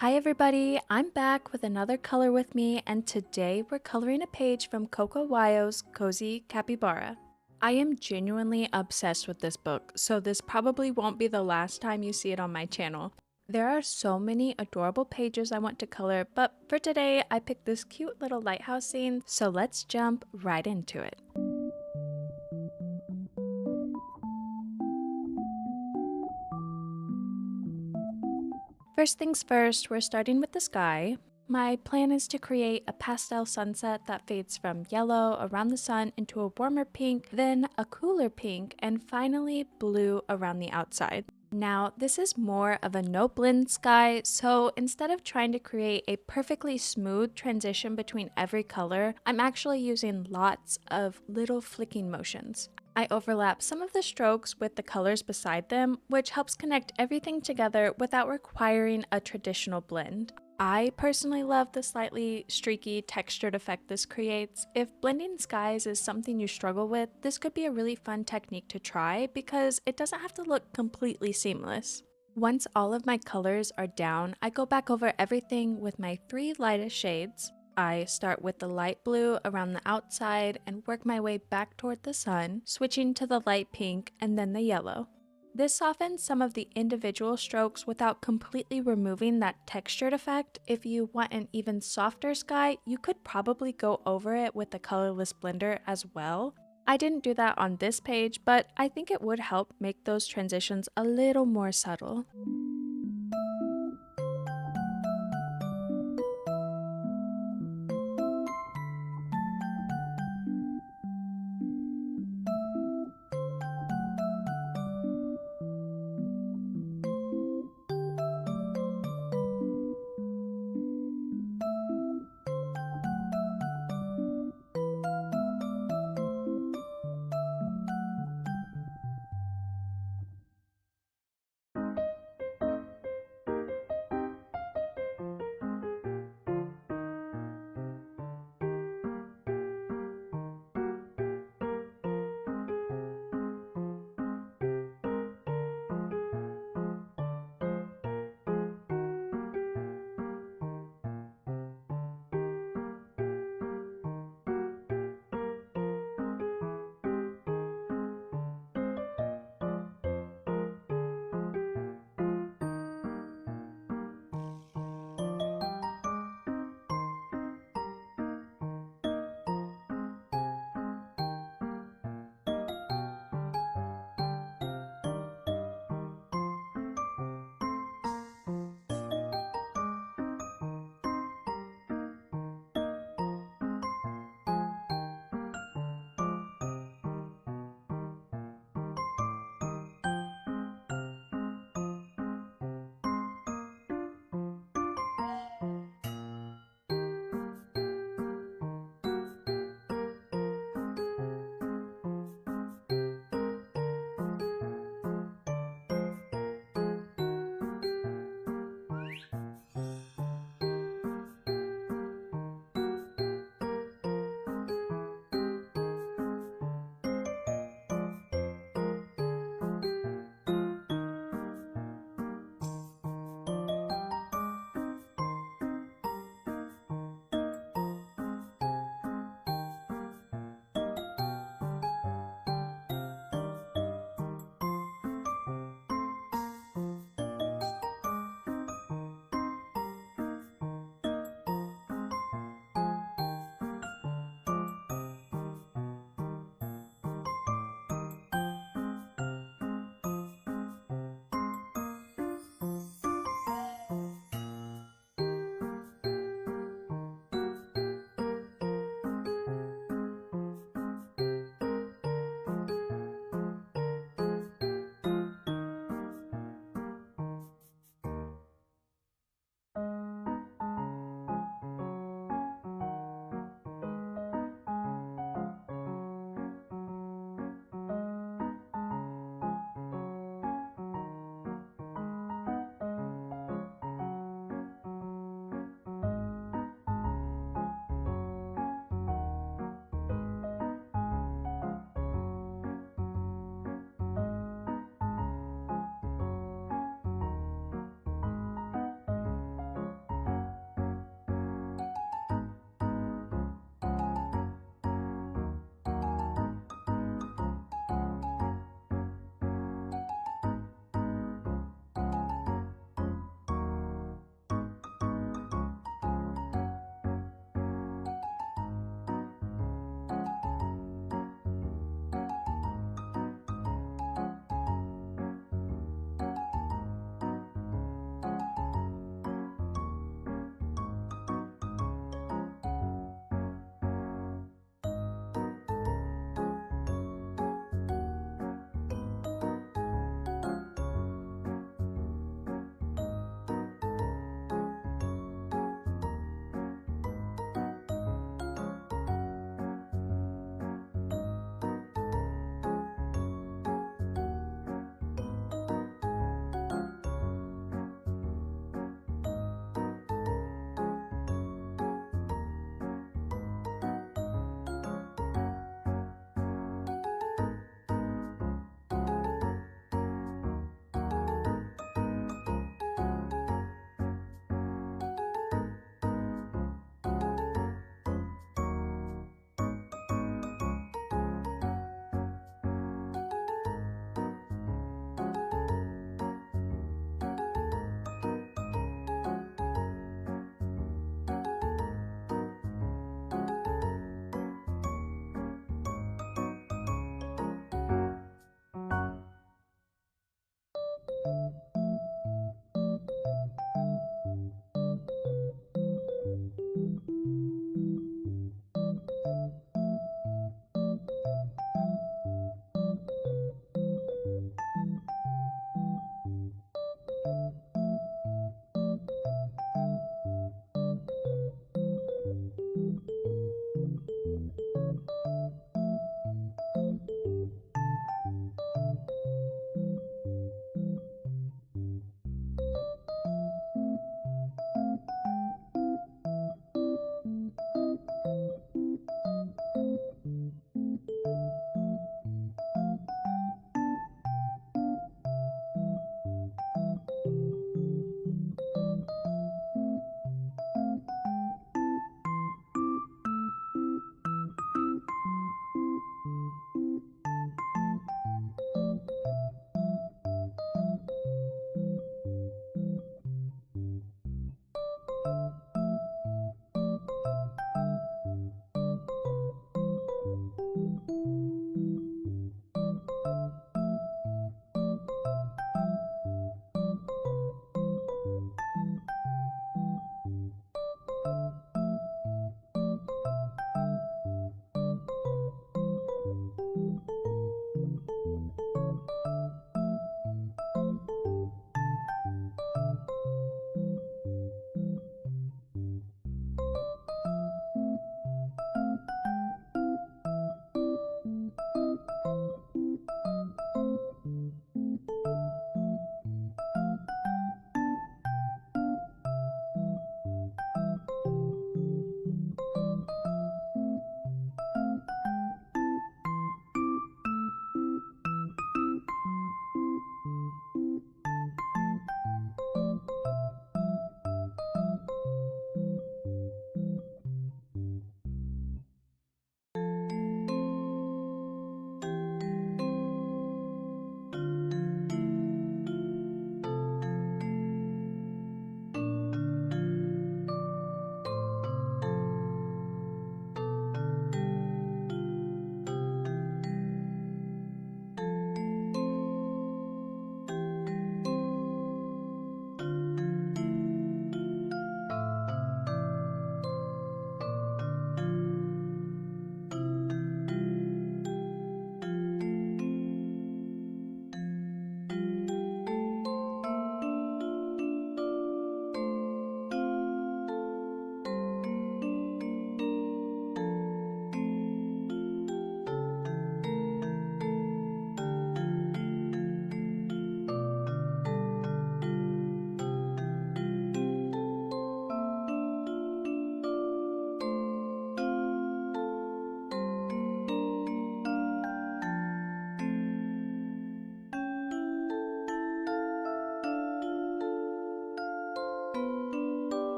Hi everybody, I'm back with another color with me, and today we're coloring a page from Coco Cozy Capybara. I am genuinely obsessed with this book, so this probably won't be the last time you see it on my channel. There are so many adorable pages I want to color, but for today I picked this cute little lighthouse scene, so let's jump right into it. First things first, we're starting with the sky. My plan is to create a pastel sunset that fades from yellow around the sun into a warmer pink, then a cooler pink, and finally blue around the outside. Now, this is more of a no blend sky, so instead of trying to create a perfectly smooth transition between every color, I'm actually using lots of little flicking motions. I overlap some of the strokes with the colors beside them, which helps connect everything together without requiring a traditional blend. I personally love the slightly streaky textured effect this creates. If blending skies is something you struggle with, this could be a really fun technique to try because it doesn't have to look completely seamless. Once all of my colors are down, I go back over everything with my three lightest shades. I start with the light blue around the outside and work my way back toward the sun, switching to the light pink and then the yellow. This softens some of the individual strokes without completely removing that textured effect. If you want an even softer sky, you could probably go over it with the colorless blender as well. I didn't do that on this page, but I think it would help make those transitions a little more subtle.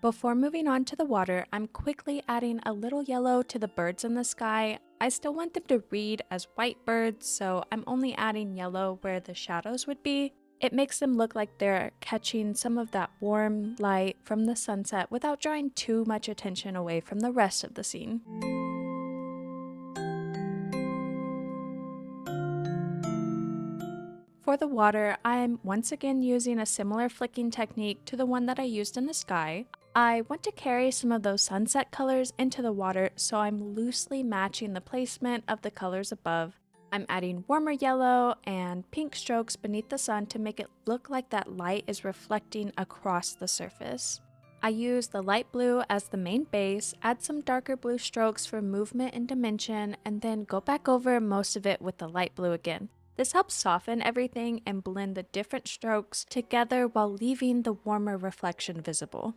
Before moving on to the water, I'm quickly adding a little yellow to the birds in the sky. I still want them to read as white birds, so I'm only adding yellow where the shadows would be. It makes them look like they're catching some of that warm light from the sunset without drawing too much attention away from the rest of the scene. For the water, I'm once again using a similar flicking technique to the one that I used in the sky. I want to carry some of those sunset colors into the water, so I'm loosely matching the placement of the colors above. I'm adding warmer yellow and pink strokes beneath the sun to make it look like that light is reflecting across the surface. I use the light blue as the main base, add some darker blue strokes for movement and dimension, and then go back over most of it with the light blue again. This helps soften everything and blend the different strokes together while leaving the warmer reflection visible.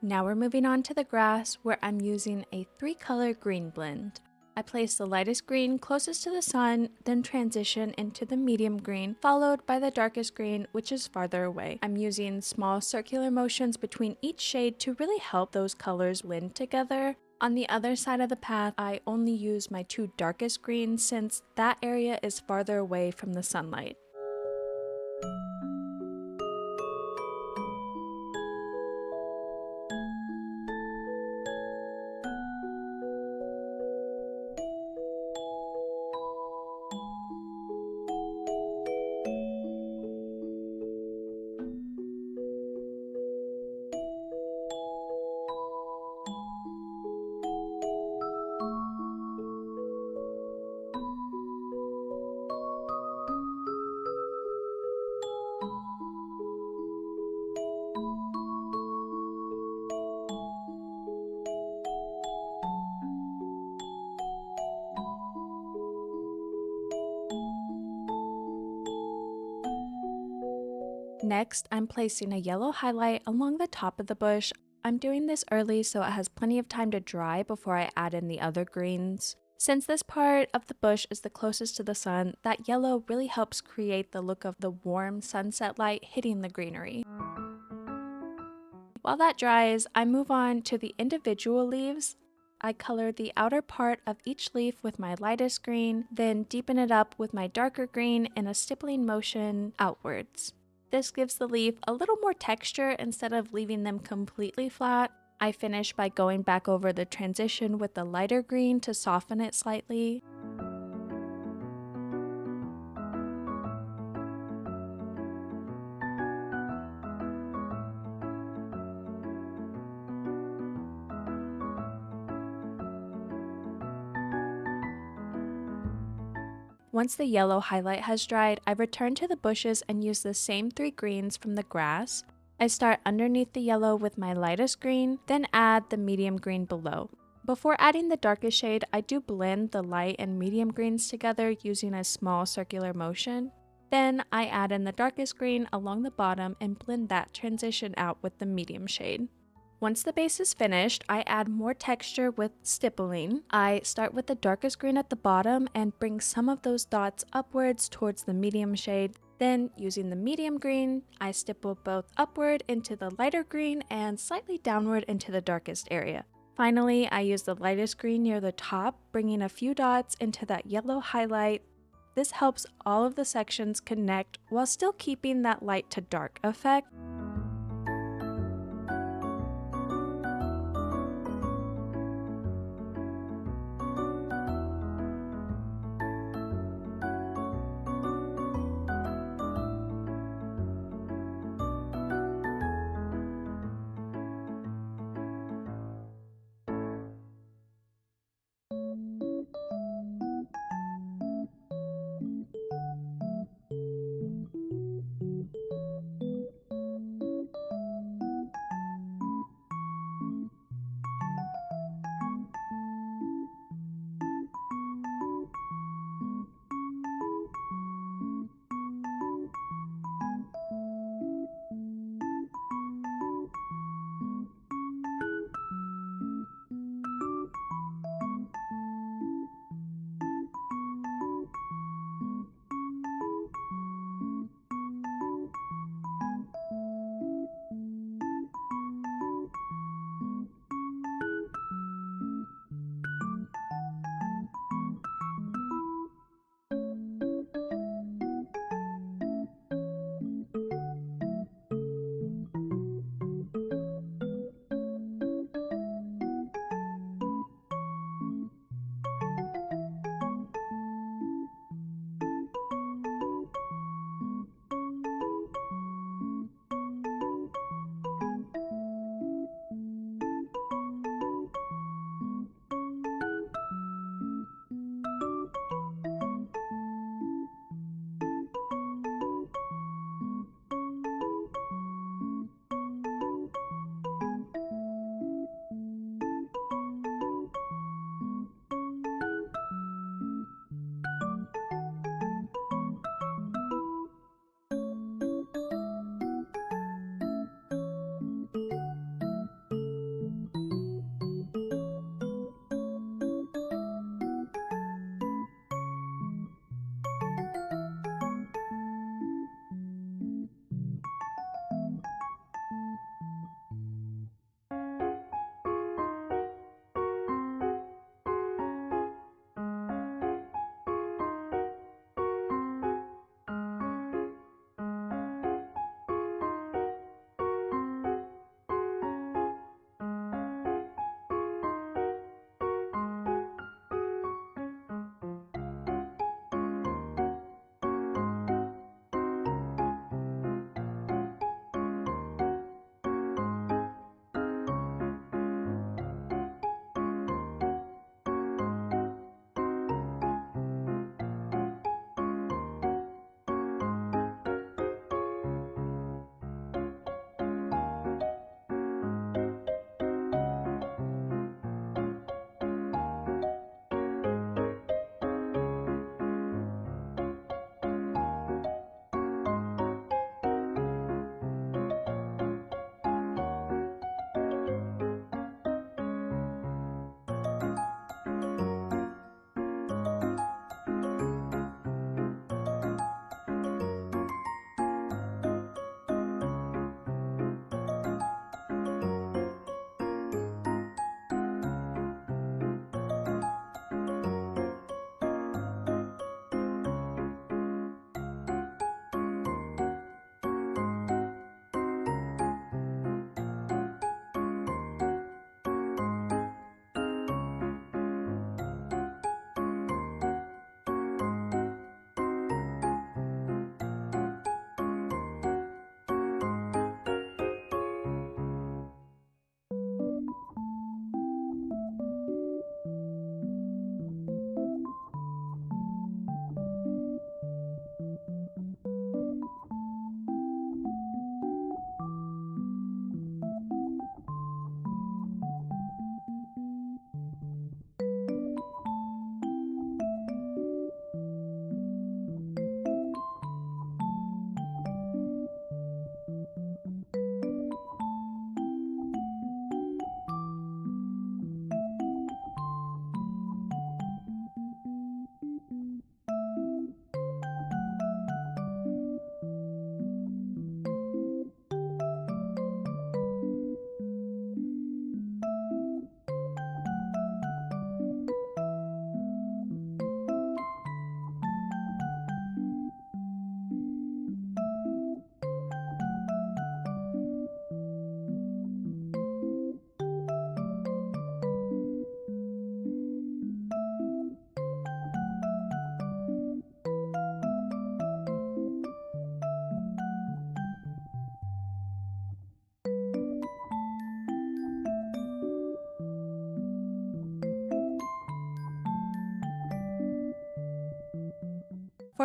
Now we're moving on to the grass where I'm using a 3-color green blend. I place the lightest green closest to the sun, then transition into the medium green, followed by the darkest green, which is farther away. I'm using small circular motions between each shade to really help those colors blend together. On the other side of the path, I only use my two darkest greens since that area is farther away from the sunlight. Next, I'm placing a yellow highlight along the top of the bush. I'm doing this early so it has plenty of time to dry before I add in the other greens. Since this part of the bush is the closest to the sun, that yellow really helps create the look of the warm sunset light hitting the greenery. While that dries, I move on to the individual leaves. I color the outer part of each leaf with my lightest green, then deepen it up with my darker green in a stippling motion outwards. This gives the leaf a little more texture instead of leaving them completely flat. I finish by going back over the transition with the lighter green to soften it slightly. Once the yellow highlight has dried, I return to the bushes and use the same three greens from the grass. I start underneath the yellow with my lightest green, then add the medium green below. Before adding the darkest shade, I do blend the light and medium greens together using a small circular motion. Then I add in the darkest green along the bottom and blend that transition out with the medium shade. Once the base is finished, I add more texture with stippling. I start with the darkest green at the bottom and bring some of those dots upwards towards the medium shade. Then, using the medium green, I stipple both upward into the lighter green and slightly downward into the darkest area. Finally, I use the lightest green near the top, bringing a few dots into that yellow highlight. This helps all of the sections connect while still keeping that light to dark effect.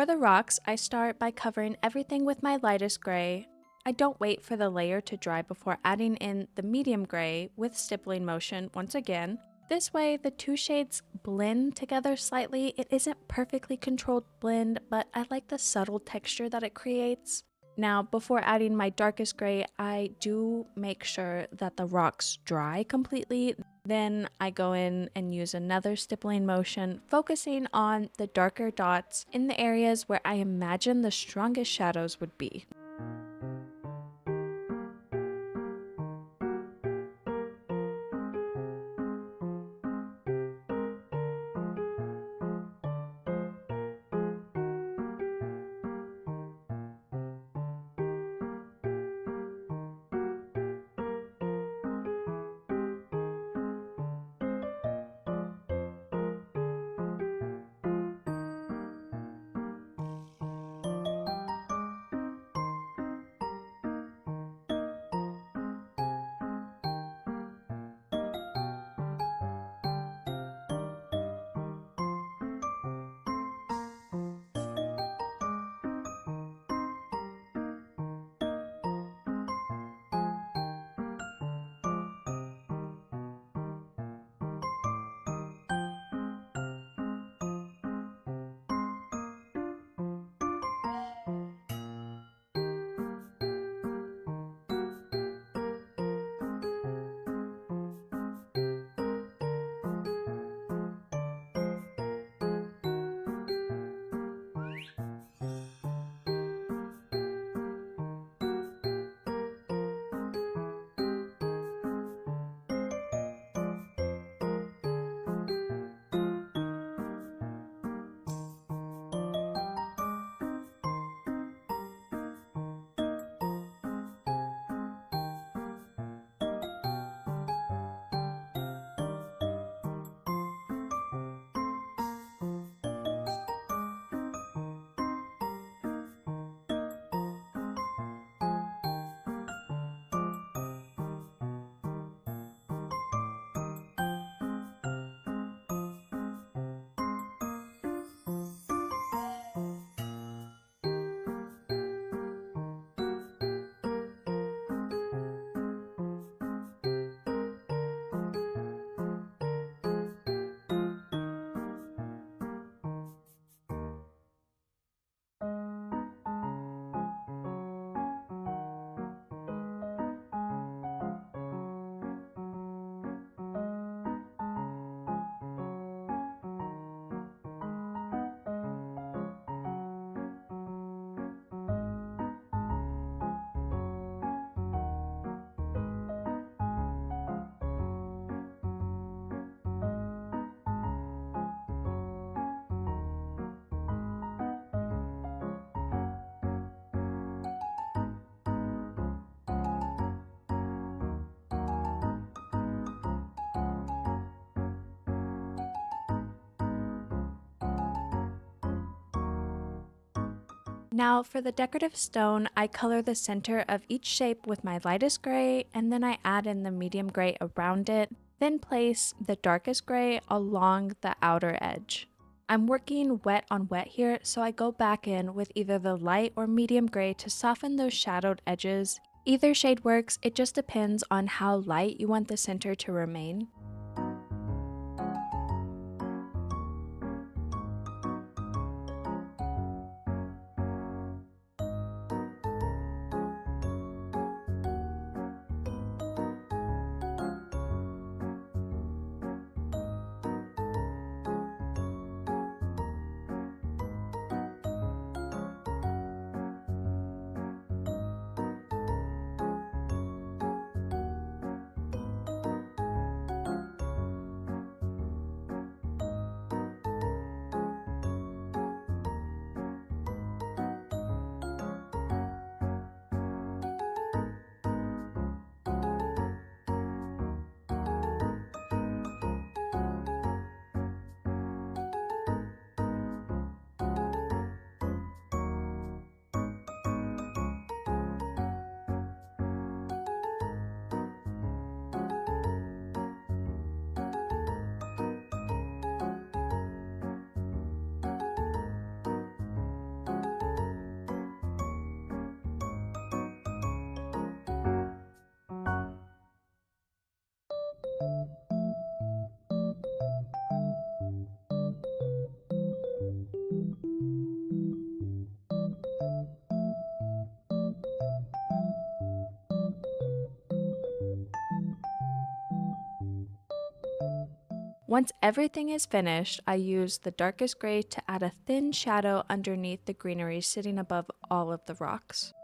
For the rocks, I start by covering everything with my lightest gray. I don't wait for the layer to dry before adding in the medium gray with stippling motion once again. This way, the two shades blend together slightly. It isn't perfectly controlled blend, but I like the subtle texture that it creates. Now, before adding my darkest gray, I do make sure that the rocks dry completely. Then I go in and use another stippling motion, focusing on the darker dots in the areas where I imagine the strongest shadows would be. Now for the decorative stone, I color the center of each shape with my lightest gray, and then I add in the medium gray around it, then place the darkest gray along the outer edge. I'm working wet on wet here, so I go back in with either the light or medium gray to soften those shadowed edges. Either shade works, it just depends on how light you want the center to remain. Once everything is finished, I use the darkest gray to add a thin shadow underneath the greenery sitting above all of the rocks.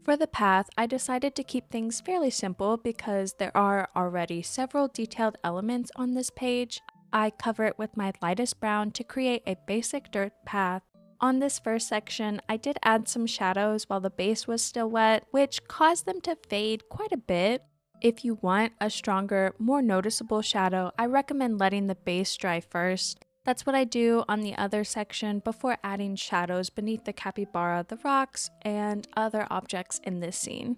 For the path, I decided to keep things fairly simple because there are already several detailed elements on this page. I cover it with my lightest brown to create a basic dirt path. On this first section, I did add some shadows while the base was still wet, which caused them to fade quite a bit. If you want a stronger, more noticeable shadow, I recommend letting the base dry first. That's what I do on the other section before adding shadows beneath the capybara, the rocks, and other objects in this scene.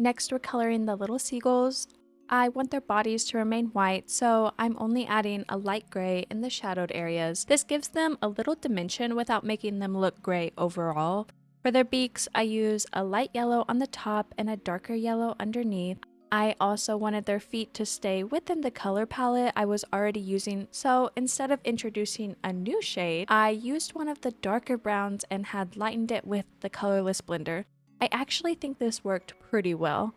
Next, we're coloring the little seagulls. I want their bodies to remain white, so I'm only adding a light gray in the shadowed areas. This gives them a little dimension without making them look gray overall. For their beaks, I use a light yellow on the top and a darker yellow underneath. I also wanted their feet to stay within the color palette I was already using, so instead of introducing a new shade, I used one of the darker browns and had lightened it with the colorless blender. I actually think this worked pretty well.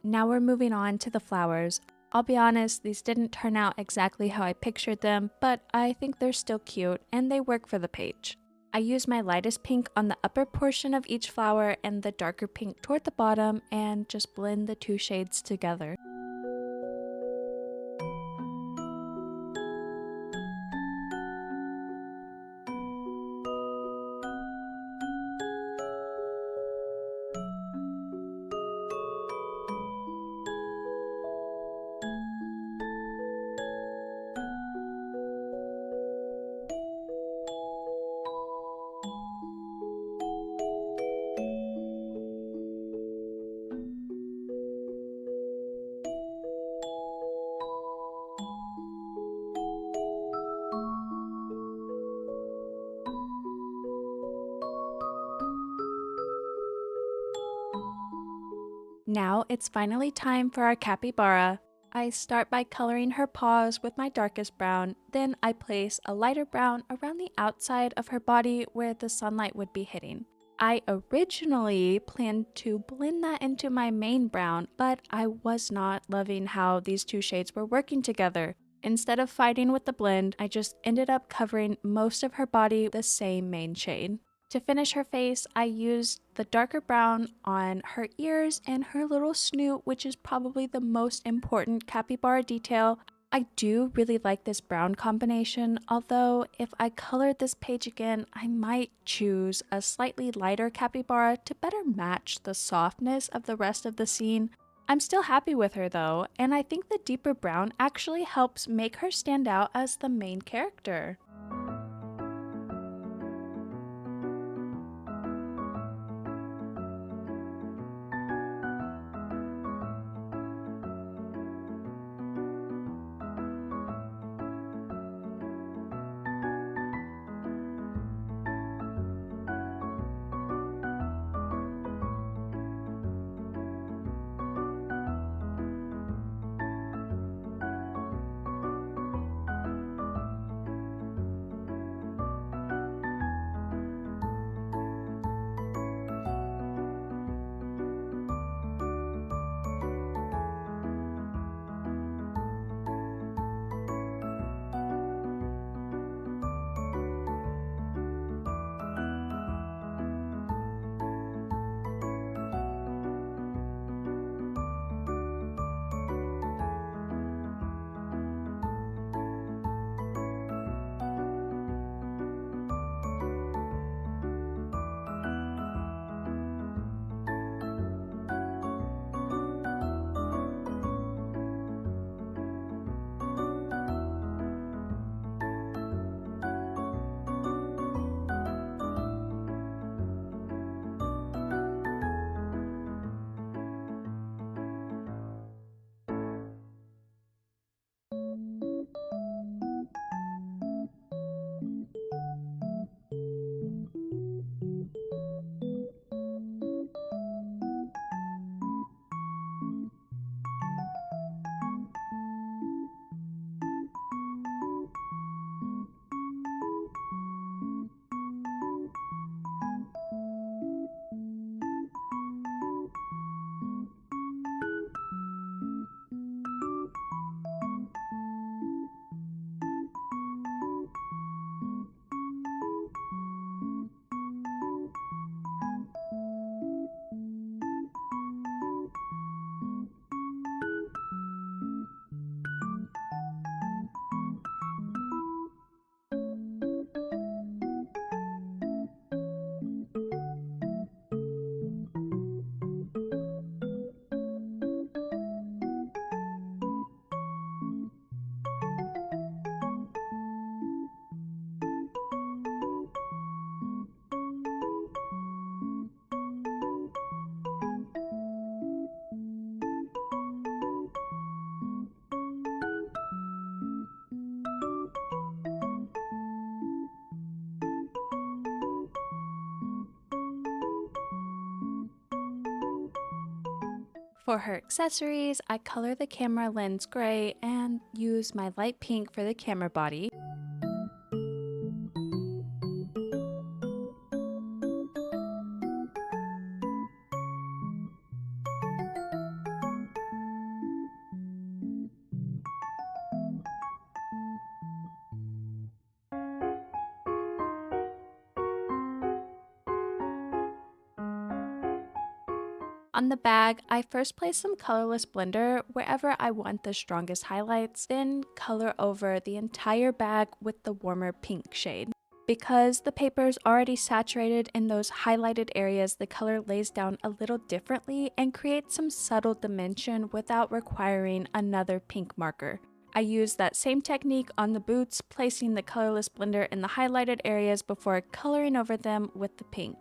Now we're moving on to the flowers. I'll be honest, these didn't turn out exactly how I pictured them, but I think they're still cute and they work for the page. I used my lightest pink on the upper portion of each flower and the darker pink toward the bottom and just blend the two shades together. Now it's finally time for our capybara. I start by coloring her paws with my darkest brown, then I place a lighter brown around the outside of her body where the sunlight would be hitting. I originally planned to blend that into my main brown, but I was not loving how these two shades were working together. Instead of fighting with the blend, I just ended up covering most of her body the same main shade. To finish her face, I used the darker brown on her ears and her little snoot, which is probably the most important capybara detail. I do really like this brown combination, although if I colored this page again, I might choose a slightly lighter capybara to better match the softness of the rest of the scene. I'm still happy with her though, and I think the deeper brown actually helps make her stand out as the main character. For her accessories, I color the camera lens gray and use my light pink for the camera body. On the bag, I first place some colorless blender wherever I want the strongest highlights, then color over the entire bag with the warmer pink shade. Because the paper is already saturated in those highlighted areas, the color lays down a little differently and creates some subtle dimension without requiring another pink marker. I use that same technique on the boots, placing the colorless blender in the highlighted areas before coloring over them with the pink.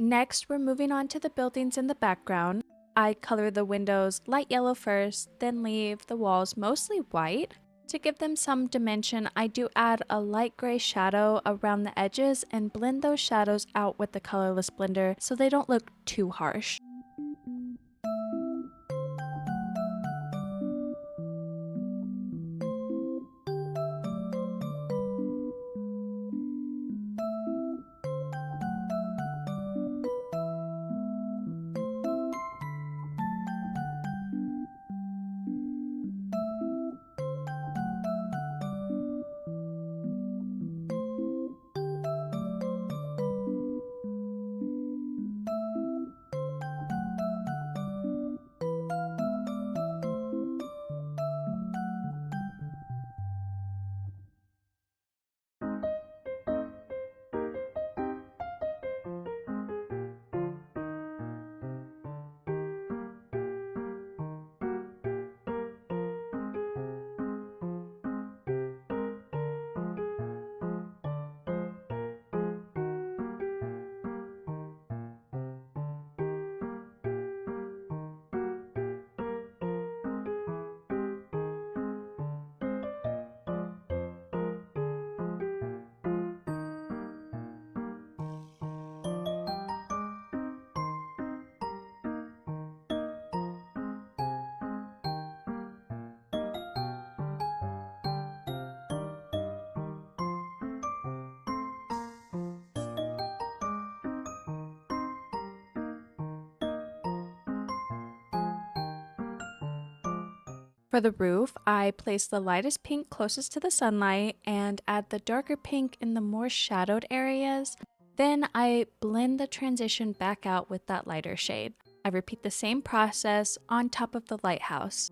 Next, we're moving on to the buildings in the background. I color the windows light yellow first, then leave the walls mostly white. To give them some dimension, I do add a light gray shadow around the edges and blend those shadows out with the colorless blender so they don't look too harsh. For the roof, I place the lightest pink closest to the sunlight and add the darker pink in the more shadowed areas. Then I blend the transition back out with that lighter shade. I repeat the same process on top of the lighthouse.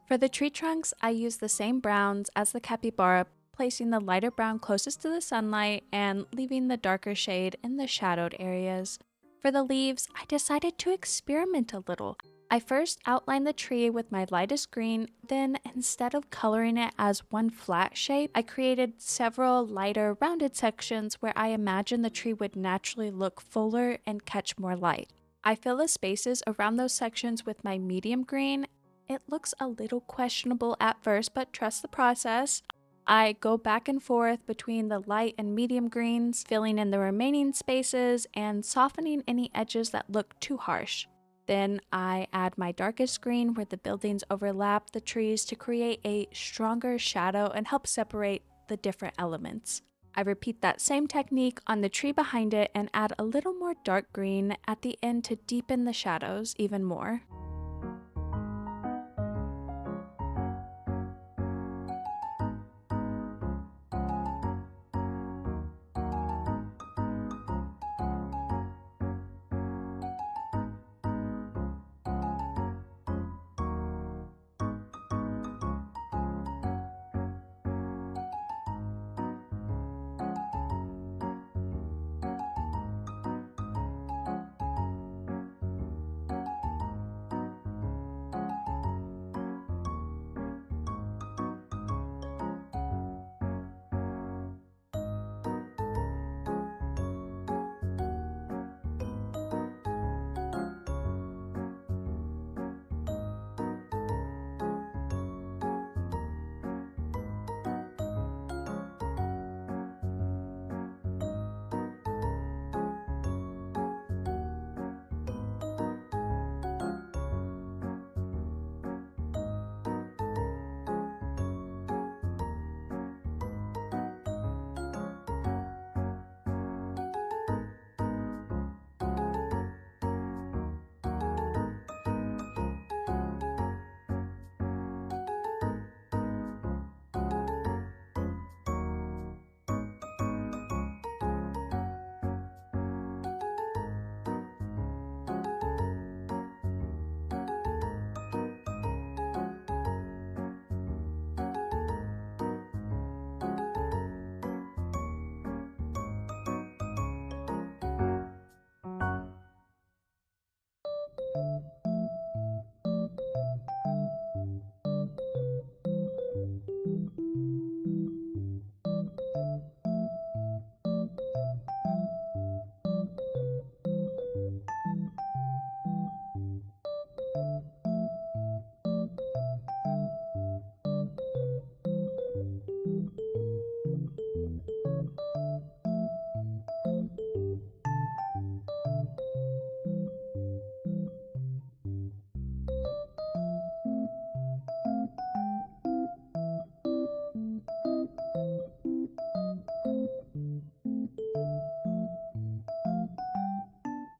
For the tree trunks, I use the same browns as the capybara, placing the lighter brown closest to the sunlight and leaving the darker shade in the shadowed areas. For the leaves, I decided to experiment a little. I first outlined the tree with my lightest green, then instead of coloring it as one flat shape, I created several lighter rounded sections where I imagined the tree would naturally look fuller and catch more light. I fill the spaces around those sections with my medium green. It looks a little questionable at first, but trust the process. I go back and forth between the light and medium greens, filling in the remaining spaces and softening any edges that look too harsh. Then I add my darkest green where the buildings overlap the trees to create a stronger shadow and help separate the different elements. I repeat that same technique on the tree behind it and add a little more dark green at the end to deepen the shadows even more.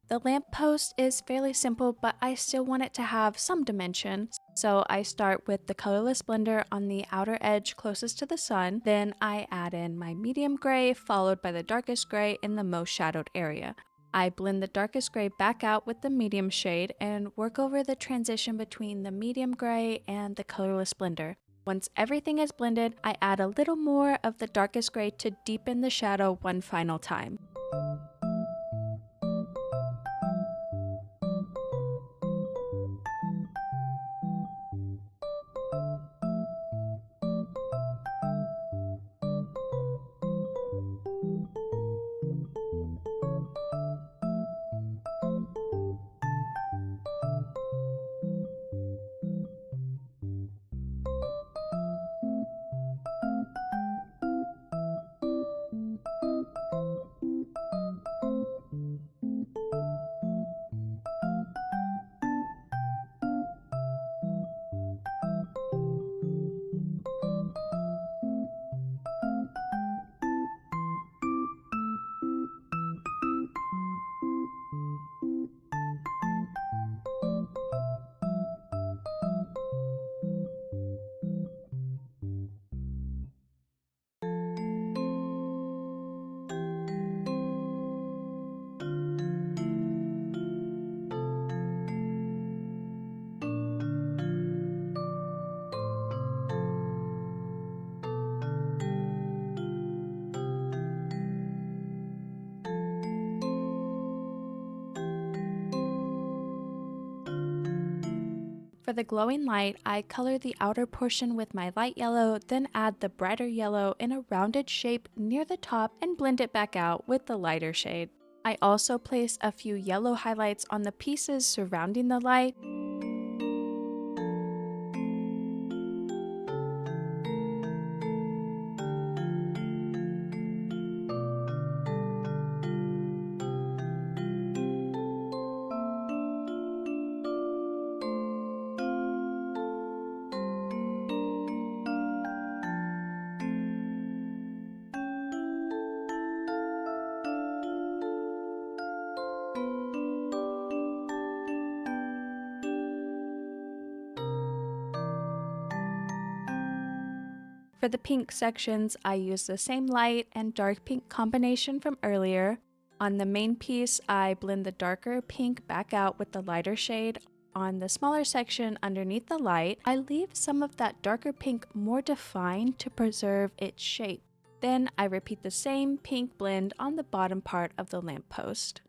The lamppost is fairly simple, but I still want it to have some dimension. So I start with the colorless blender on the outer edge closest to the sun. Then I add in my medium gray, followed by the darkest gray in the most shadowed area. I blend the darkest gray back out with the medium shade and work over the transition between the medium gray and the colorless blender. Once everything is blended, I add a little more of the darkest gray to deepen the shadow one final time. For the glowing light, I color the outer portion with my light yellow, then add the brighter yellow in a rounded shape near the top and blend it back out with the lighter shade. I also place a few yellow highlights on the pieces surrounding the light. For the pink sections, I use the same light and dark pink combination from earlier. On the main piece, I blend the darker pink back out with the lighter shade. On the smaller section underneath the light, I leave some of that darker pink more defined to preserve its shape. Then I repeat the same pink blend on the bottom part of the lamppost.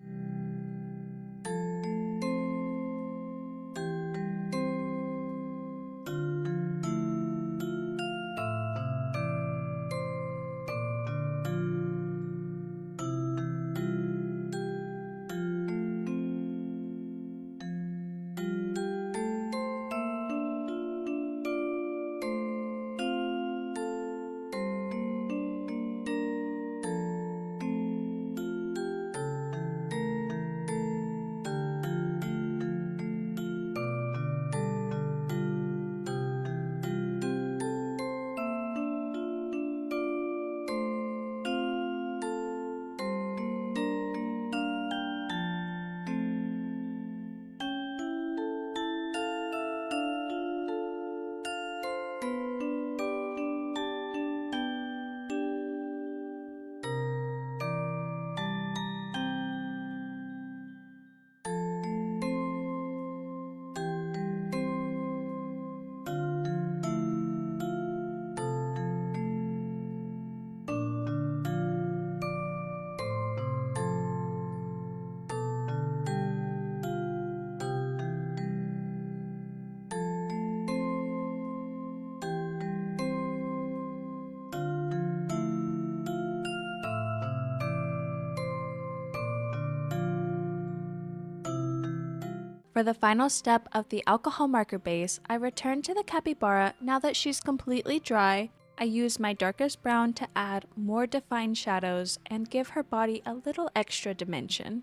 For the final step of the alcohol marker base, I return to the capybara now that she's completely dry. I use my darkest brown to add more defined shadows and give her body a little extra dimension.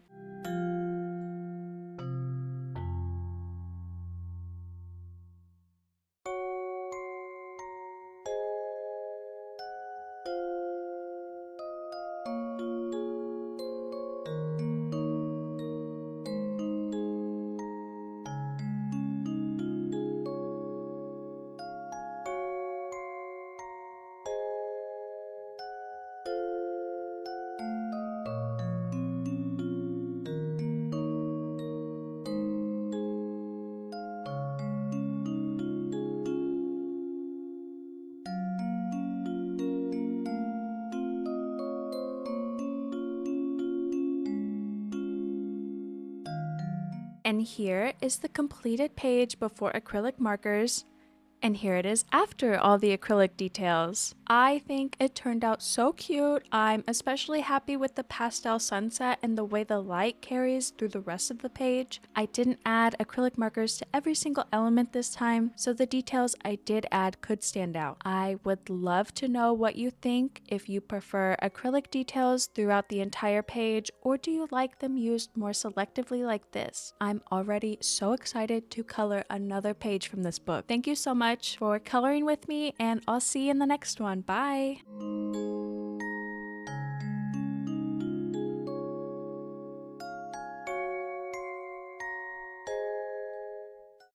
And here is the completed page before acrylic markers. And here it is after all the acrylic details. I think it turned out so cute. I'm especially happy with the pastel sunset and the way the light carries through the rest of the page. I didn't add acrylic markers to every single element this time, so the details I did add could stand out. I would love to know what you think, if you prefer acrylic details throughout the entire page, or do you like them used more selectively like this? I'm already so excited to color another page from this book. Thank you so much for coloring with me, and I'll see you in the next one. Bye!